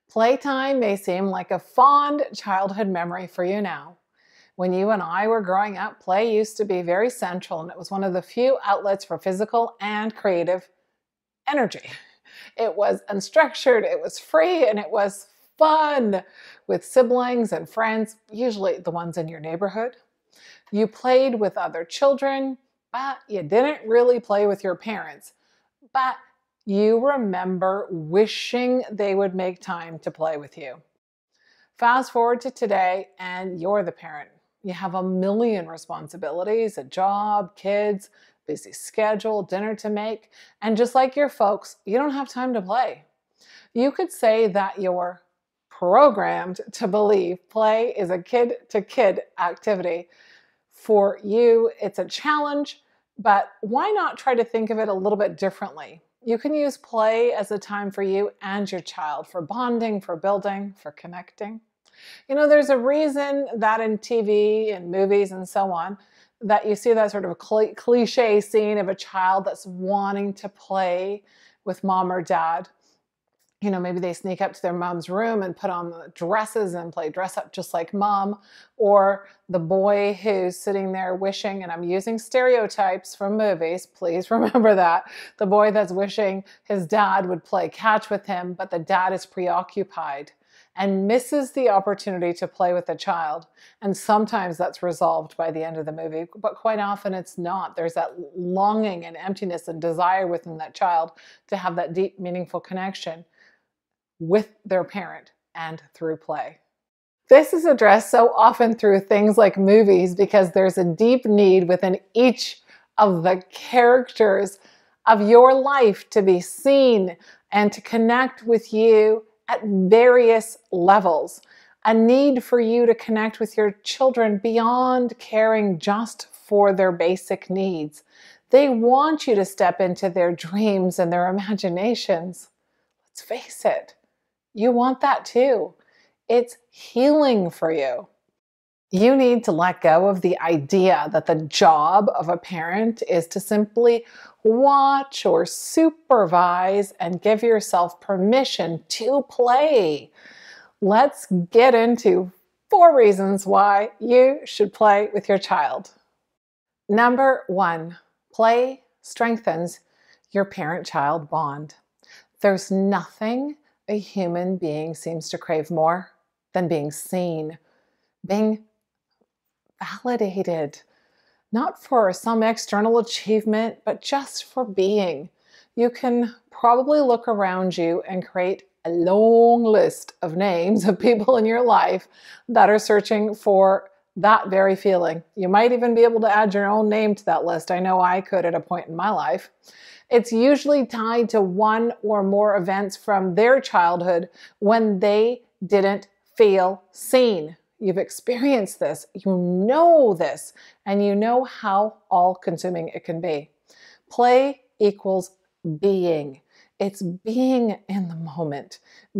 Playtime may seem like a fond childhood memory for you now. When you and I were growing up, play used to be very central, and it was one of the few outlets for physical and creative energy. It was unstructured, it was free, and it was fun with siblings and friends, usually the ones in your neighborhood. You played with other children, but you didn't really play with your parents. But you remember wishing they would make time to play with you. Fast forward to today, and you're the parent. You have a million responsibilities, a job, kids, busy schedule, dinner to make, and just like your folks, you don't have time to play. You could say that you're programmed to believe play is a kid-to-kid activity. For you, it's a challenge, but why not try to think of it a little bit differently? You can use play as a time for you and your child, for bonding, for building, for connecting. You know, there's a reason that in TV and movies and so on, that you see that sort of cliche scene of a child that's wanting to play with mom or dad. You know, maybe they sneak up to their mom's room and put on the dresses and play dress up just like mom, or the boy who's sitting there wishing, and I'm using stereotypes from movies, please remember that, the boy that's wishing his dad would play catch with him, but the dad is preoccupied and misses the opportunity to play with the child. And sometimes that's resolved by the end of the movie, but quite often it's not. There's that longing and emptiness and desire within that child to have that deep, meaningful connection with their parent and through play. This is addressed so often through things like movies because there's a deep need within each of the characters of your life to be seen and to connect with you at various levels. A need for you to connect with your children beyond caring just for their basic needs. They want you to step into their dreams and their imaginations. Let's face it. You want that too. It's healing for you. You need to let go of the idea that the job of a parent is to simply watch or supervise and give yourself permission to play. Let's get into 4 reasons why you should play with your child. Number 1, play strengthens your parent-child bond. There's nothing a human being seems to crave more than being seen, being validated, not for some external achievement, but just for being. You can probably look around you and create a long list of names of people in your life that are searching for that very feeling. You might even be able to add your own name to that list. I know I could at a point in my life. It's usually tied to one or more events from their childhood when they didn't feel seen. You've experienced this, you know this, and you know how all-consuming it can be. Play equals being. It's being in the moment,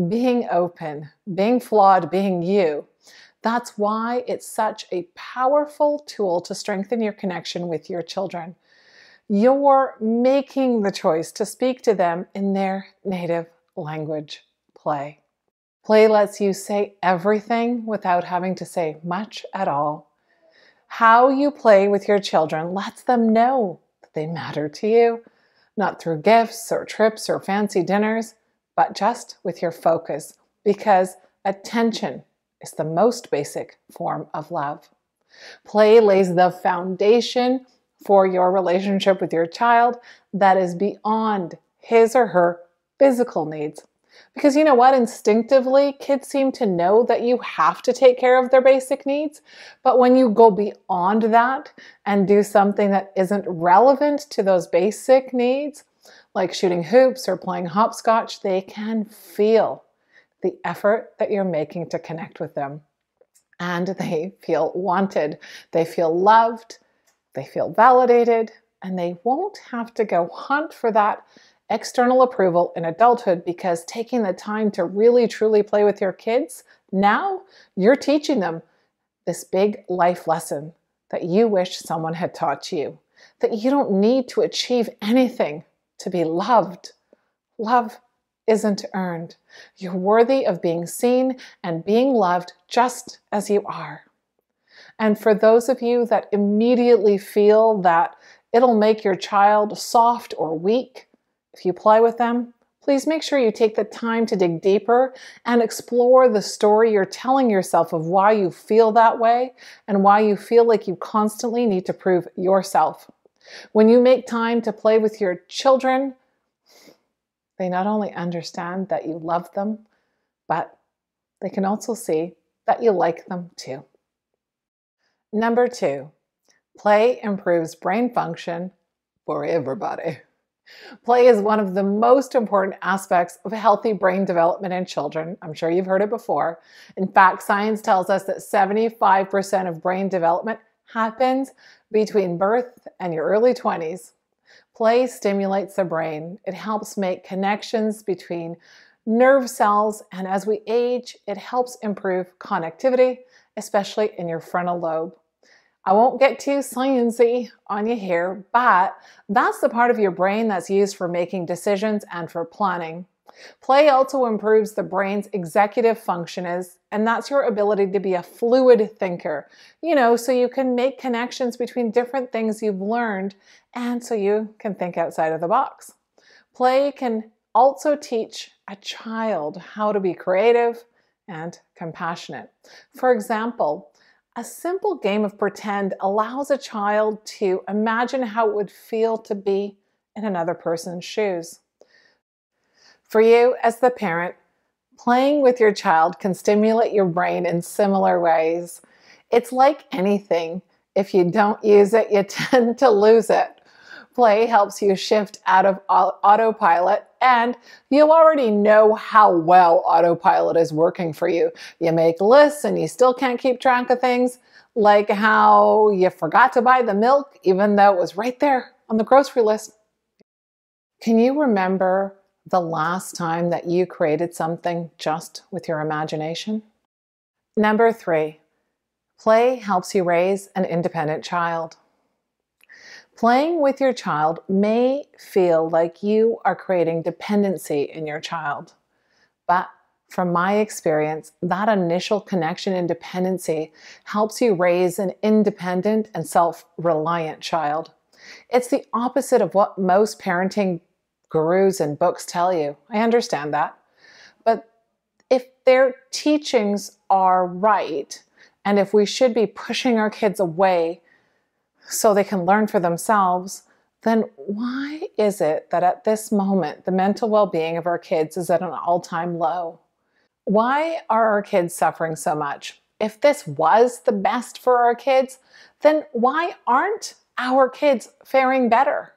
being open, being flawed, being you. That's why it's such a powerful tool to strengthen your connection with your children. You're making the choice to speak to them in their native language, play. Play lets you say everything without having to say much at all. How you play with your children lets them know that they matter to you, not through gifts or trips or fancy dinners, but just with your focus, because attention is the most basic form of love. Play lays the foundation for your relationship with your child that is beyond his or her physical needs. Because you know what? Instinctively, kids seem to know that you have to take care of their basic needs. But when you go beyond that and do something that isn't relevant to those basic needs, like shooting hoops or playing hopscotch, they can feel the effort that you're making to connect with them. And they feel wanted. They feel loved. They feel validated, and they won't have to go hunt for that external approval in adulthood, because taking the time to really truly play with your kids, now you're teaching them this big life lesson that you wish someone had taught you, that you don't need to achieve anything to be loved. Love isn't earned. You're worthy of being seen and being loved just as you are. And for those of you that immediately feel that it'll make your child soft or weak if you play with them, please make sure you take the time to dig deeper and explore the story you're telling yourself of why you feel that way and why you feel like you constantly need to prove yourself. When you make time to play with your children, they not only understand that you love them, but they can also see that you like them too. Number 2, play improves brain function for everybody. Play is one of the most important aspects of healthy brain development in children. I'm sure you've heard it before. In fact, science tells us that 75% of brain development happens between birth and your early 20s. Play stimulates the brain. It helps make connections between nerve cells, and as we age, it helps improve connectivity, especially in your frontal lobe. I won't get too sciencey on you here, but that's the part of your brain that's used for making decisions and for planning. Play also improves the brain's executive function, and that's your ability to be a fluid thinker, so you can make connections between different things you've learned, and so you can think outside of the box. Play can also teach a child how to be creative and compassionate. For example, a simple game of pretend allows a child to imagine how it would feel to be in another person's shoes. For you as the parent, playing with your child can stimulate your brain in similar ways. It's like anything. If you don't use it, you tend to lose it. Play helps you shift out of autopilot, and you already know how well autopilot is working for you. You make lists and you still can't keep track of things, like how you forgot to buy the milk even though it was right there on the grocery list. Can you remember the last time that you created something just with your imagination? Number 3, play helps you raise an independent child. Playing with your child may feel like you are creating dependency in your child, but from my experience, that initial connection and dependency helps you raise an independent and self-reliant child. It's the opposite of what most parenting gurus and books tell you. I understand that. But if their teachings are right, and if we should be pushing our kids away so they can learn for themselves, then why is it that at this moment the mental well-being of our kids is at an all-time low? Why are our kids suffering so much? If this was the best for our kids, then why aren't our kids faring better?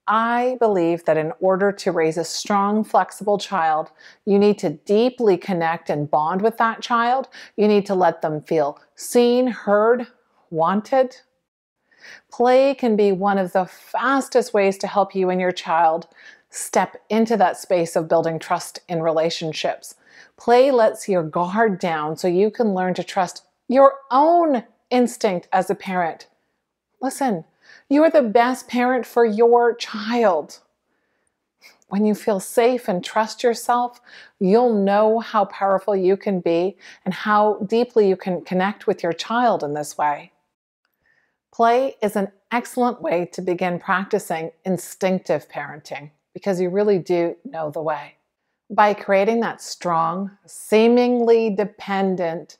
I believe that in order to raise a strong, flexible child, you need to deeply connect and bond with that child. You need to let them feel seen, heard, wanted. Play can be one of the fastest ways to help you and your child step into that space of building trust in relationships. Play lets your guard down so you can learn to trust your own instinct as a parent. Listen, you are the best parent for your child. When you feel safe and trust yourself, you'll know how powerful you can be and how deeply you can connect with your child in this way. Play is an excellent way to begin practicing instinctive parenting because you really do know the way. By creating that strong, seemingly dependent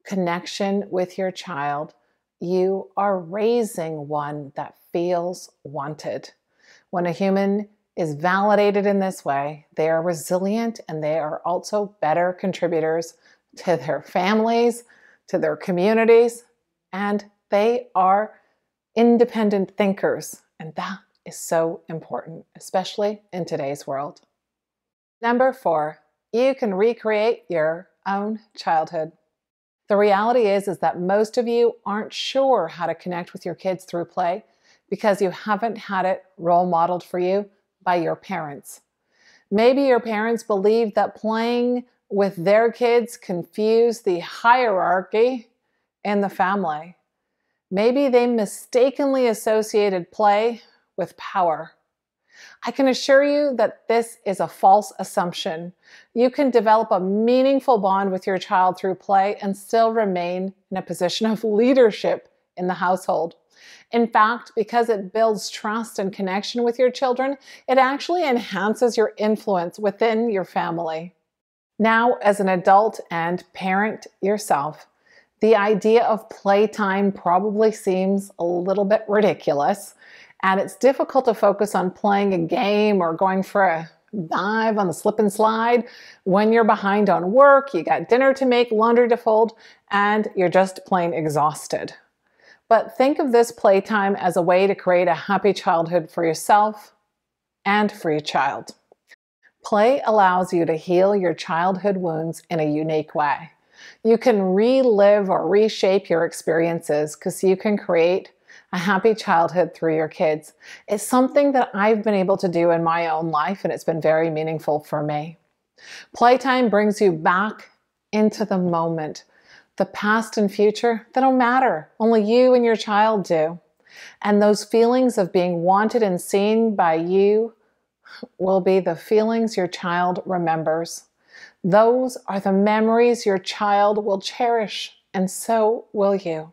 connection with your child, you are raising one that feels wanted. When a human is validated in this way, they are resilient and they are also better contributors to their families, to their communities, and they are independent thinkers. And that is so important, especially in today's world. Number 4, you can recreate your own childhood. The reality is that most of you aren't sure how to connect with your kids through play because you haven't had it role modeled for you by your parents. Maybe your parents believe that playing with their kids confused the hierarchy in the family. Maybe they mistakenly associated play with power. I can assure you that this is a false assumption. You can develop a meaningful bond with your child through play and still remain in a position of leadership in the household. In fact, because it builds trust and connection with your children, it actually enhances your influence within your family. Now, as an adult and parent yourself, the idea of playtime probably seems a little bit ridiculous, and it's difficult to focus on playing a game or going for a dive on the slip and slide when you're behind on work, you got dinner to make, laundry to fold, and you're just plain exhausted. But think of this playtime as a way to create a happy childhood for yourself and for your child. Play allows you to heal your childhood wounds in a unique way. You can relive or reshape your experiences because you can create a happy childhood through your kids. It's something that I've been able to do in my own life, and it's been very meaningful for me. Playtime brings you back into the moment. The past and future, they don't matter. Only you and your child do. And those feelings of being wanted and seen by you will be the feelings your child remembers. Those are the memories your child will cherish, and so will you.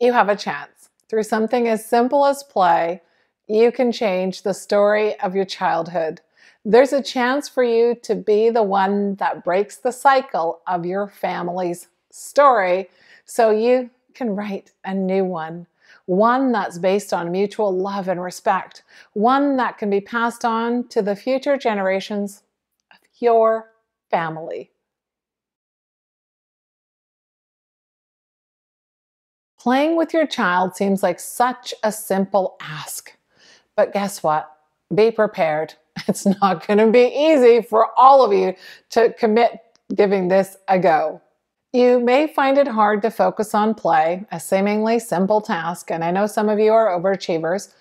You have a chance. Through something as simple as play, you can change the story of your childhood. There's a chance for you to be the one that breaks the cycle of your family's story so you can write a new one that's based on mutual love and respect, one that can be passed on to the future generations of your family. Playing with your child seems like such a simple ask, but guess what? Be prepared. It's not going to be easy for all of you to commit giving this a go. You may find it hard to focus on play, a seemingly simple task, and I know some of you are overachievers,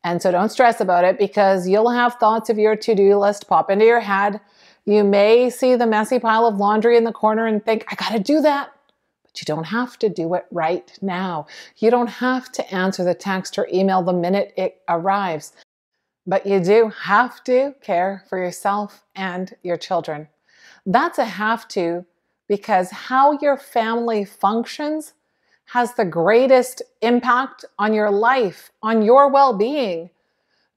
and so don't stress about it because you'll have thoughts of your to-do list pop into your head. You may see the messy pile of laundry in the corner and think, I gotta do that. But you don't have to do it right now. You don't have to answer the text or email the minute it arrives. But you do have to care for yourself and your children. That's a have to because how your family functions has the greatest impact on your life, on your well-being.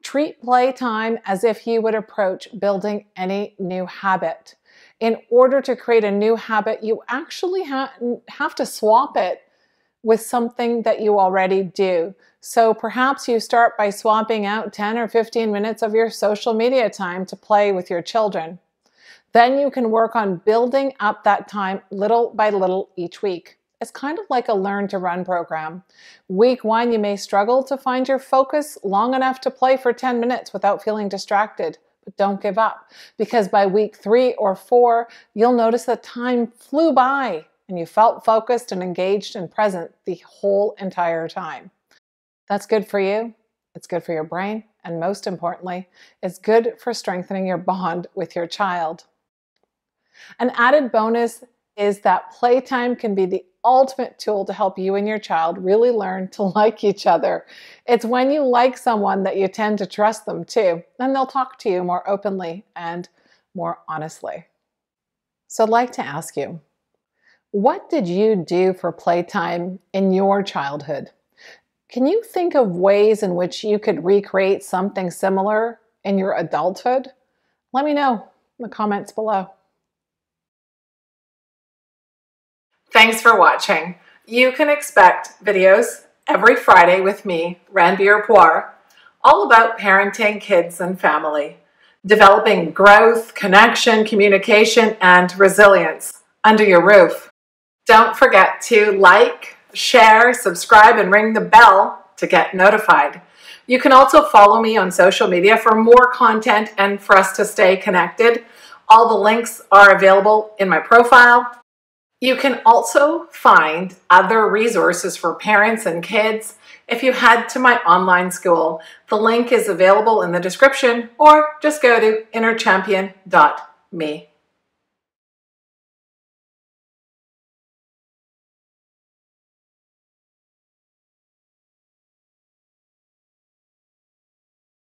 Treat playtime as if you would approach building any new habit. In order to create a new habit, you actually have to swap it with something that you already do. So perhaps you start by swapping out 10 or 15 minutes of your social media time to play with your children. Then you can work on building up that time little by little each week. It's kind of like a learn to run program. Week 1, you may struggle to find your focus long enough to play for 10 minutes without feeling distracted. But don't give up, because by week 3 or 4, you'll notice that time flew by and you felt focused and engaged and present the whole entire time. That's good for you. It's good for your brain. And most importantly, it's good for strengthening your bond with your child. An added bonus is that playtime can be the ultimate tool to help you and your child really learn to like each other. It's when you like someone that you tend to trust them too, and they'll talk to you more openly and more honestly. So I'd like to ask you, what did you do for playtime in your childhood? Can you think of ways in which you could recreate something similar in your adulthood? Let me know in the comments below. Thanks for watching. You can expect videos every Friday with me, Ranbir Puar, all about parenting, kids, and family, developing growth, connection, communication, and resilience under your roof. Don't forget to like, share, subscribe, and ring the bell to get notified. You can also follow me on social media for more content and for us to stay connected. All the links are available in my profile. You can also find other resources for parents and kids if you head to my online school. The link is available in the description, or just go to innerchampion.me.